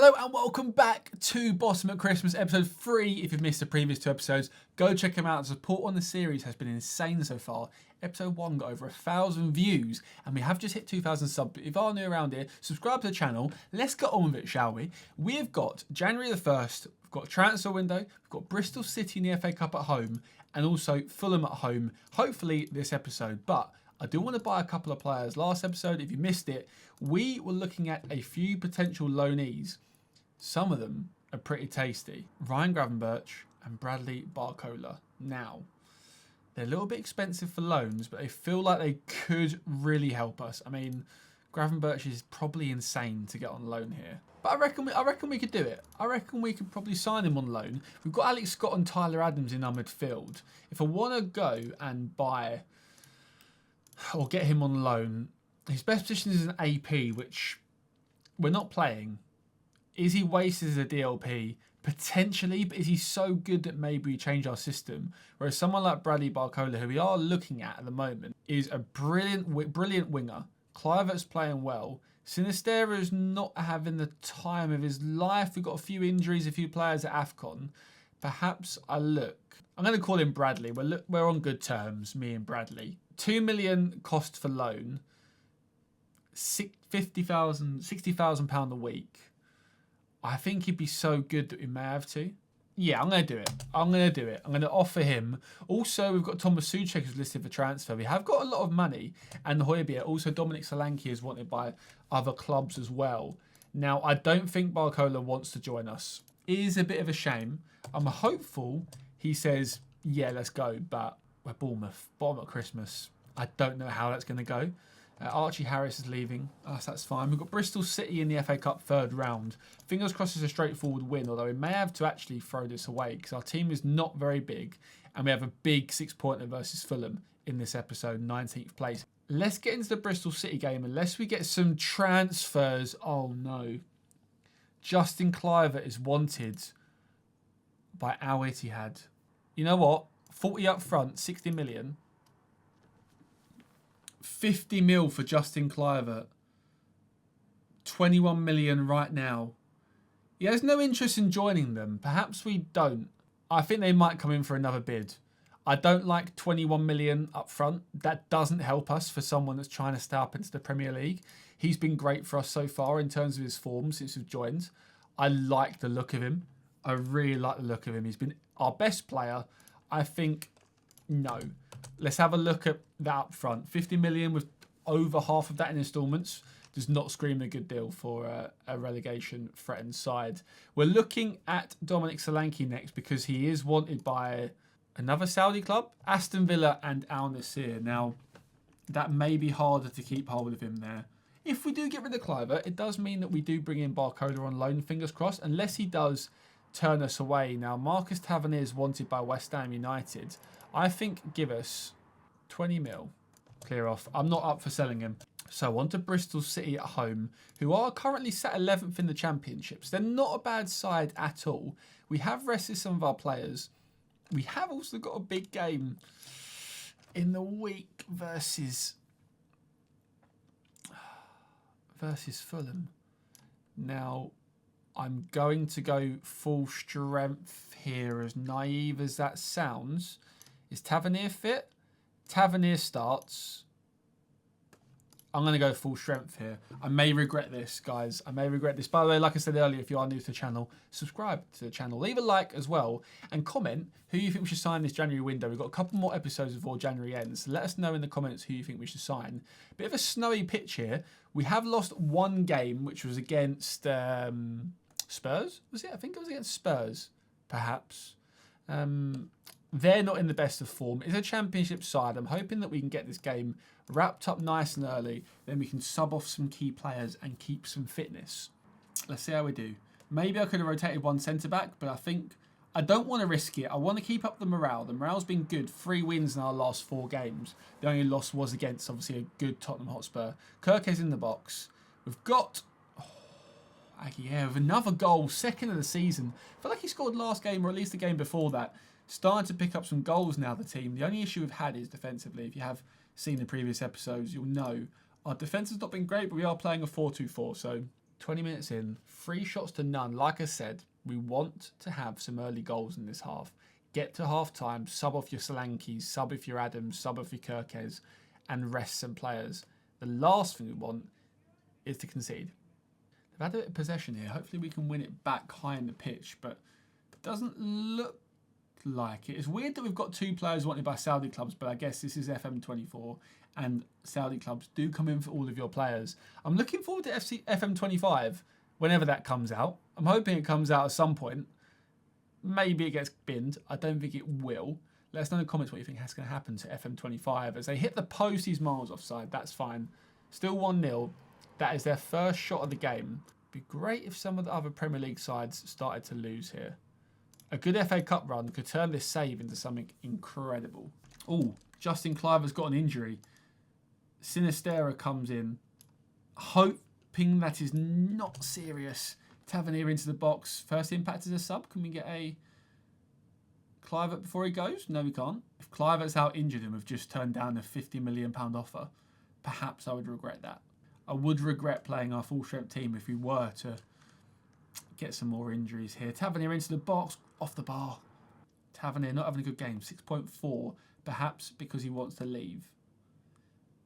Hello and welcome back to Bottom at Christmas, episode 3. If you've missed the previous 2 episodes, go check them out. The support on the series has been insane so far. Episode 1 got over 1,000 views and we have just hit 2,000 subs. But if you are new around here, subscribe to the channel. Let's get on with it, shall we? We've got January the 1st, we've got transfer window, we've got Bristol City in the FA Cup at home and also Fulham at home, hopefully this episode. But I do want to buy a couple of players. Last episode, if you missed it, we were looking at a few potential loanees. Some of them are pretty tasty. Ryan Gravenberch and Bradley Barcola. Now, they're a little bit expensive for loans, but they feel like they could really help us. I mean, Gravenberch is probably insane to get on loan here. But I reckon we could do it. I reckon we could probably sign him on loan. We've got Alex Scott and Tyler Adams in our midfield. If I want to go and buy or get him on loan, his best position is an AP, which we're not playing. Is he wasted as a DLP? Potentially, but is he so good that maybe we change our system? Whereas someone like Bradley Barcola, who we are looking at the moment, is a brilliant winger. Clivert's playing well. Sinistera's not having the time of his life. We've got a few injuries, a few players at AFCON. Perhaps I look. I'm going to call him Bradley. We're on good terms, me and Bradley. 2 million cost for loan. £60,000 a week. I think he'd be so good that we may have to. Yeah, I'm going to do it. I'm going to offer him. Also, we've got Thomas Souček who's listed for transfer. We have got a lot of money. And Højbjerg. Also, Dominic Solanke is wanted by other clubs as well. Now, I don't think Barcola wants to join us. It is a bit of a shame. I'm hopeful he says, yeah, let's go. But we're Bournemouth. Bottom at Christmas. I don't know how that's going to go. Archie Harris is leaving. So that's fine. We've got Bristol City in the FA Cup third round. Fingers crossed it's a straightforward win, although we may have to actually throw this away because our team is not very big and we have a big 6-pointer versus Fulham in this episode, 19th place. Let's get into the Bristol City game unless we get some transfers. Oh no. Justin Cliver is wanted by Al Ittihad. You know what? 40 up front, 60 million. 50 mil for Justin Cliver. 21 million right now. He has no interest in joining them. Perhaps we don't. I think they might come in for another bid. I don't like 21 million up front. That doesn't help us for someone that's trying to stay up into the Premier League. He's been great for us so far in terms of his form since we've joined. I like the look of him. I really like the look of him. He's been our best player. I think, no. Let's have a look at that up front. 50 million with over half of that in instalments does not scream a good deal for a relegation threatened side. We're looking at Dominic Solanke next because he is wanted by another Saudi club, Aston Villa and Al Nassr. Now, that may be harder to keep hold of him there. If we do get rid of Cliver, it does mean that we do bring in Barcola on loan, fingers crossed, unless he does turn us away. Now, Marcus Tavernier is wanted by West Ham United. I think give us 20 mil. Clear off. I'm not up for selling him. So on to Bristol City at home, who are currently sat 11th in the Championships. They're not a bad side at all. We have rested some of our players. We have also got a big game in the week versus Fulham. Now, I'm going to go full strength here, as naive as that sounds. Is Tavernier fit? Tavernier starts. I'm going to go full strength here. I may regret this, guys. I may regret this. By the way, like I said earlier, if you are new to the channel, subscribe to the channel. Leave a like as well. And comment who you think we should sign this January window. We've got a couple more episodes before January ends. Let us know in the comments who you think we should sign. Bit of a snowy pitch here. We have lost one game, which was against Spurs. Was it? I think it was against Spurs, perhaps. They're not in the best of form. It's a championship side. I'm hoping that we can get this game wrapped up nice and early. Then we can sub off some key players and keep some fitness. Let's see how we do. Maybe I could have rotated one centre-back, but I think I don't want to risk it. I want to keep up the morale. The morale's been good. 3 wins in our last 4 games. The only loss was against, obviously, a good Tottenham Hotspur. Kirke's in the box. We've got Aguirre with another goal, second of the season. I feel like he scored last game, or at least the game before that. Starting to pick up some goals now, the team. The only issue we've had is defensively. If you have seen the previous episodes, you'll know our defence has not been great, but we are playing a 4-2-4, so 20 minutes in, 3 shots to none. Like I said, we want to have some early goals in this half. Get to half time, sub off your Solankis, sub off your Adams, sub off your Kirkes, and rest some players. The last thing we want is to concede. They've had a bit of possession here. Hopefully we can win it back high in the pitch, but it doesn't look like it. It's weird that we've got 2 players wanted by Saudi clubs, but I guess this is FM24 and Saudi clubs do come in for all of your players. I'm looking forward to FM25 whenever that comes out. I'm hoping it comes out at some point. Maybe it gets binned. I don't think it will. Let us know in the comments what you think is going to happen to FM25. As they hit the post, he's miles offside. That's fine. Still 1-0. That is their first shot of the game. It'd be great if some of the other Premier League sides started to lose here. A good FA Cup run could turn this save into something incredible. Oh, Justin Cliver's got an injury. Sinistera comes in, hoping that is not serious. Tavernier into the box. First impact as a sub. Can we get a Clivert before he goes? No, we can't. If Clivert's out injured and we've just turned down a £50 million offer, perhaps I would regret that. I would regret playing our full-strength team if we were to get some more injuries here. Tavernier into the box, off the bar. Tavernier not having a good game. 6.4, perhaps because he wants to leave.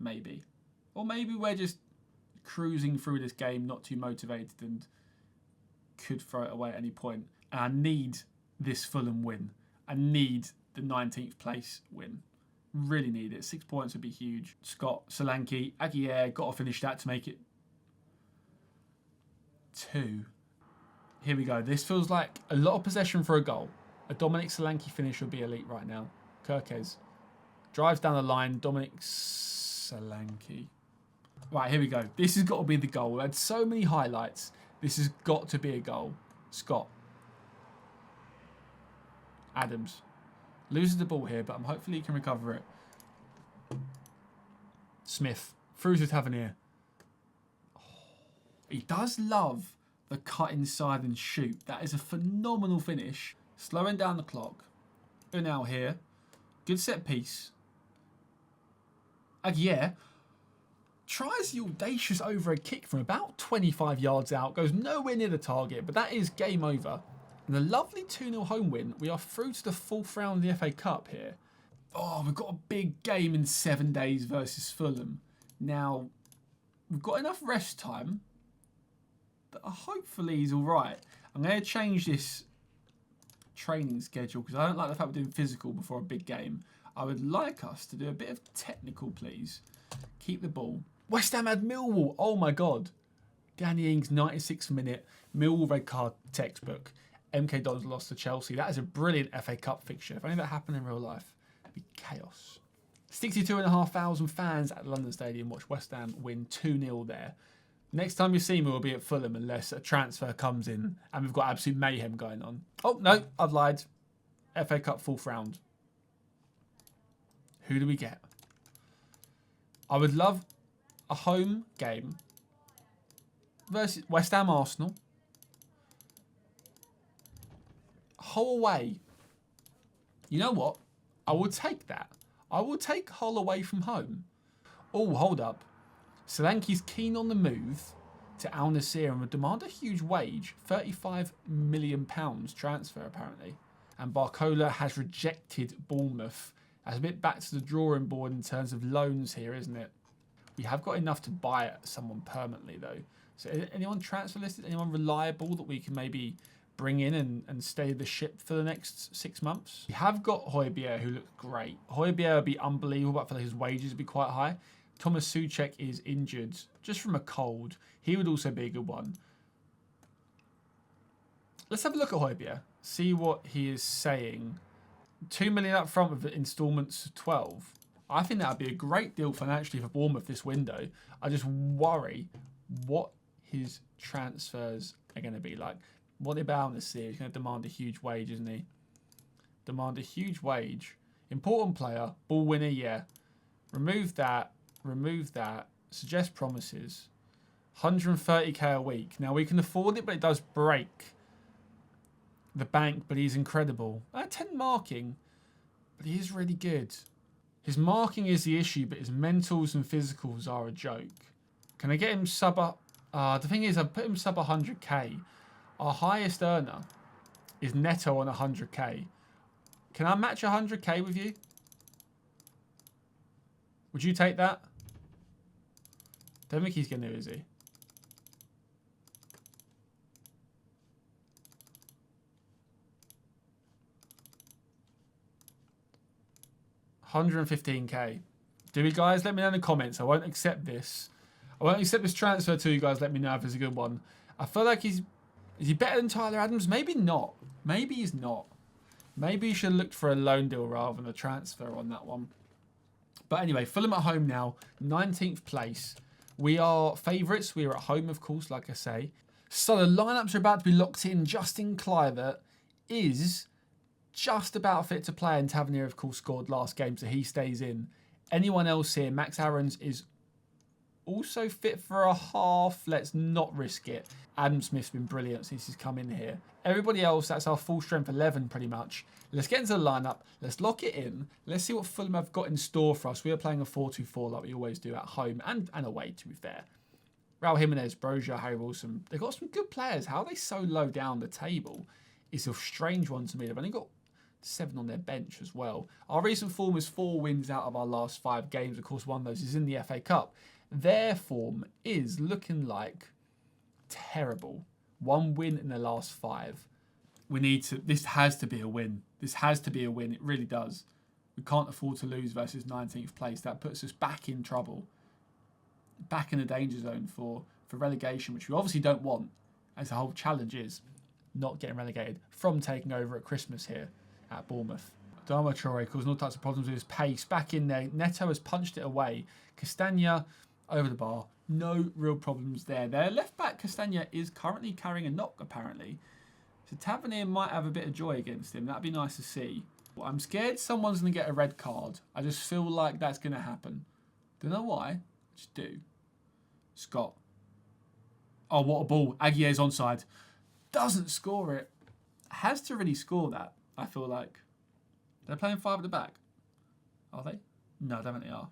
Maybe. Or maybe we're just cruising through this game, not too motivated and could throw it away at any point. And I need this Fulham win. I need the 19th place win. Really need it. 6 points would be huge. Scott, Solanke, Aguirre, got to finish that to make it 2. Here we go. This feels like a lot of possession for a goal. A Dominic Solanke finish would be elite right now. Kirkes drives down the line. Dominic Solanke. Right, here we go. This has got to be the goal. We had so many highlights. This has got to be a goal. Scott. Adams. Loses the ball here, but hopefully he can recover it. Smith. Through to Tavernier. Oh, he does love the cut inside and shoot. That is a phenomenal finish. Slowing down the clock. Unal here. Good set piece. Aguirre tries the audacious overhead kick from about 25 yards out. Goes nowhere near the target, but that is game over. And a lovely 2-0 home win. We are through to the 4th round of the FA Cup here. Oh, we've got a big game in 7 days versus Fulham. Now, we've got enough rest time that hopefully he's all right. I'm going to change this training schedule because I don't like the fact we're doing physical before a big game. I would like us to do a bit of technical, please. Keep the ball. West Ham had Millwall. Oh, my God. Danny Ings, 96th minute. Millwall red card textbook. MK Dons lost to Chelsea. That is a brilliant FA Cup fixture. If only that happened in real life, it'd be chaos. 62,500 fans at the London Stadium watch West Ham win 2-0 there. Next time you see me will be at Fulham unless a transfer comes in and we've got absolute mayhem going on. Oh, no, I've lied. FA Cup 4th round. Who do we get? I would love a home game versus West Ham Arsenal. Hull away. You know what? I will take that. I will take Hull away from home. Oh, hold up. Solanke's keen on the move to Al Nassr and would demand a huge wage. £35 million transfer, apparently. And Barcola has rejected Bournemouth. That's a bit back to the drawing board in terms of loans here, isn't it? We have got enough to buy someone permanently, though. So anyone transfer listed? Anyone reliable that we can maybe bring in and steady the ship for the next 6 months? We have got Højbjerg, who looks great. Højbjerg would be unbelievable, but I feel like his wages would be quite high. Thomas Souček is injured just from a cold. He would also be a good one. Let's have a look at Højbjerg. See what he is saying. 2 million up front with instalments of 12. I think that would be a great deal financially for Bournemouth this window. I just worry what his transfers are going to be like. What about this year? He's going to demand a huge wage, isn't he? Demand a huge wage. Important player. Ball winner, yeah. Remove that. Remove that. Suggest promises. 130k a week. Now, we can afford it, but it does break the bank, but he's incredible. 10 marking, but he is really good. His marking is the issue, but his mentals and physicals are a joke. Can I get him sub up The thing is, I've put him sub 100k. Our highest earner is Neto on 100k. Can I match 100k with you? Would you take that? Don't think he's going to, is he? $115k. Do we, guys? Let me know in the comments. I won't accept this. I won't accept this transfer to you guys. Let me know if it's a good one. I feel like is he better than Tyler Adams? Maybe not. Maybe he's not. Maybe you should have looked for a loan deal rather than a transfer on that one. But anyway, Fulham at home now. 19th place. We are favourites. We are at home, of course, like I say. So the lineups are about to be locked in. Justin Kluivert is just about fit to play, and Tavernier, of course, scored last game, so he stays in. Anyone else here? Max Aarons is also fit for a half. Let's not risk it. Adam Smith's been brilliant since he's come in here. Everybody else, that's our full strength 11 pretty much. Let's get into the lineup. Let's lock it in. Let's see what Fulham have got in store for us. We are playing a 4-2-4 like we always do at home and away, to be fair. Raul Jimenez, Broja, Harry Wilson. They've got some good players. How are they so low down the table? It's a strange one to me. They've only got 7 on their bench as well. Our recent form is 4 wins out of our last 5 games. Of course, one of those is in the FA Cup. Their form is looking like terrible. 1 win in the last 5. We need to. This has to be a win. This has to be a win. It really does. We can't afford to lose versus 19th place. That puts us back in trouble. Back in the danger zone for relegation, which we obviously don't want, as the whole challenge is not getting relegated from taking over at Christmas here at Bournemouth. Adama Traore causing all types of problems with his pace. Back in there. Neto has punched it away. Castagna over the bar. No real problems there. Their left back, Castagna, is currently carrying a knock, apparently. So Tavernier might have a bit of joy against him. That'd be nice to see. Well, I'm scared someone's going to get a red card. I just feel like that's going to happen. Don't know why. I just do. Scott. Oh, what a ball. Aguirre's onside. Doesn't score it. Has to really score that, I feel like. They're playing 5 at the back. Are they? No, I don't think they are.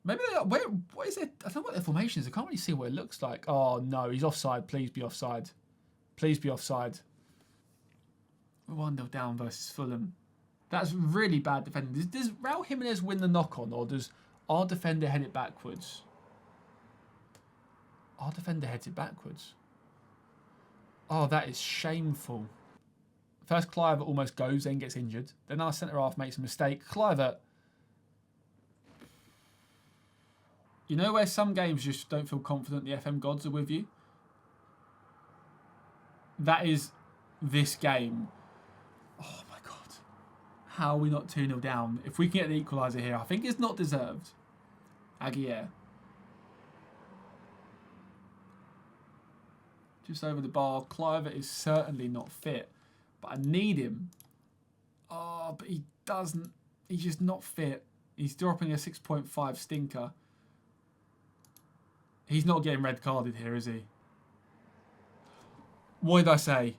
Maybe they are. What is it? I don't know what their formation is. I can't really see what it looks like. Oh, no. He's offside. Please be offside. Please be offside. We're 1-0 down versus Fulham. That's really bad defending. Does Raul Jimenez win the knock-on, or does our defender head it backwards? Our defender heads it backwards. Oh, that is shameful. First, Kluivert almost goes, then gets injured. Then our centre-half makes a mistake. Kluivert. You know where some games you just don't feel confident the FM gods are with you? That is this game. Oh, my God. How are we not 2-0 down? If we can get the equaliser here, I think it's not deserved. Aguirre. Just over the bar. Kluivert is certainly not fit. But I need him. Oh, but he doesn't. He's just not fit. He's dropping a 6.5 stinker. He's not getting red carded here, is he? What did I say?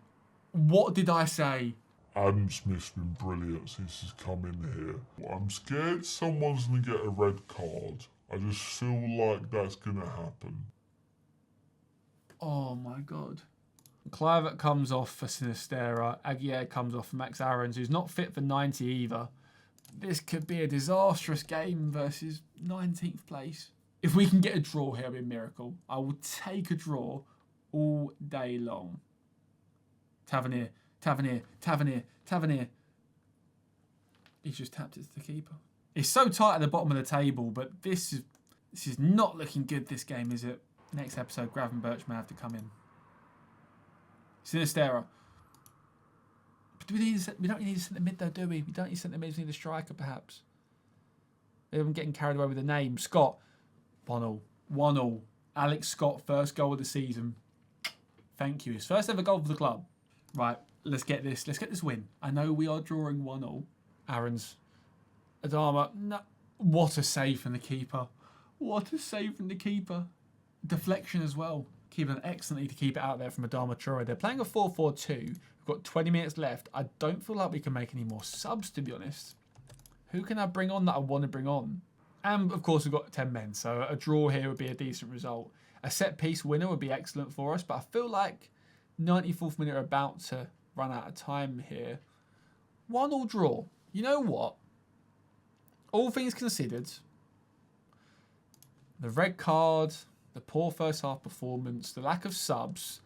What did I say? Adam Smith's been brilliant since he's come in here. I'm scared someone's going to get a red card. I just feel like that's going to happen. Oh, my God. Kluivert comes off for Sinistera. Aguirre comes off for Max Aarons, who's not fit for 90 either. This could be a disastrous game versus 19th place. If we can get a draw here, it'll be a miracle. I will take a draw all day long. Tavernier, Tavernier, Tavernier, Tavernier. He's just tapped it to the keeper. It's so tight at the bottom of the table, but this is not looking good, this game, is it? Next episode, Gravenberch may have to come in. Sinistera. But we don't need a centre mid though, do we? We don't need a centre mid, we need a striker perhaps. I'm getting carried away with the name. Scott. 1-0. 1-0. Alex Scott, first goal of the season. Thank you. His first ever goal for the club. Right, let's get this. Let's get this win. I know we are drawing 1-0. Aarons. Adama. No. What a save from the keeper. What a save from the keeper. Deflection as well. Keeping it excellently to keep it out there from Adama Traore. They're playing a 4-4-2. We've got 20 minutes left. I don't feel like we can make any more subs, to be honest. Who can I bring on that I want to bring on? And of course, we've got 10 men, so a draw here would be a decent result. A set piece winner would be excellent for us, but I feel like 94th minute are about to run out of time here. 1-1 draw. You know what? All things considered, the red card, the poor first half performance, the lack of subs,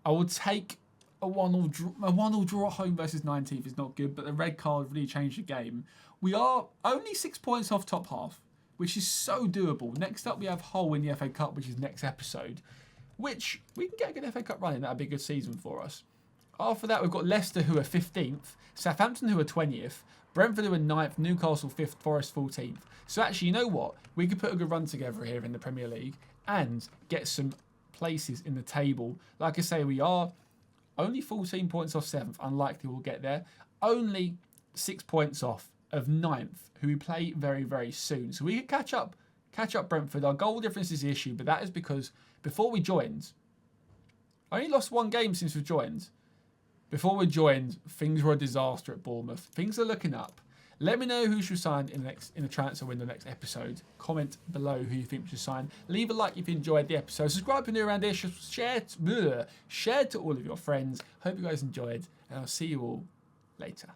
I would take a 1-1 draw. A 1-1 draw at home versus 19th is not good, but the red card really changed the game. We are only 6 points off top half, which is so doable. Next up, we have Hull in the FA Cup, which is next episode, which we can get a good FA Cup run in. That'd be a good season for us. After that, we've got Leicester, who are 15th, Southampton, who are 20th, Brentford, who are 9th, Newcastle 5th, Forest 14th. So actually, you know what? We could put a good run together here in the Premier League and get some places in the table. Like I say, we are only 14 points off 7th. Unlikely we'll get there. Only 6 points off of 9th, who we play very, very soon. So we could catch up Brentford. Our goal difference is the issue, but that is because before we joined, I only lost 1 game since we joined. Before we joined, things were a disaster at Bournemouth. Things are looking up. Let me know who should sign in the transfer window next episode. Comment below who you think should sign. Leave a like if you enjoyed the episode. Subscribe if you're new around here. Share to all of your friends. Hope you guys enjoyed, and I'll see you all later.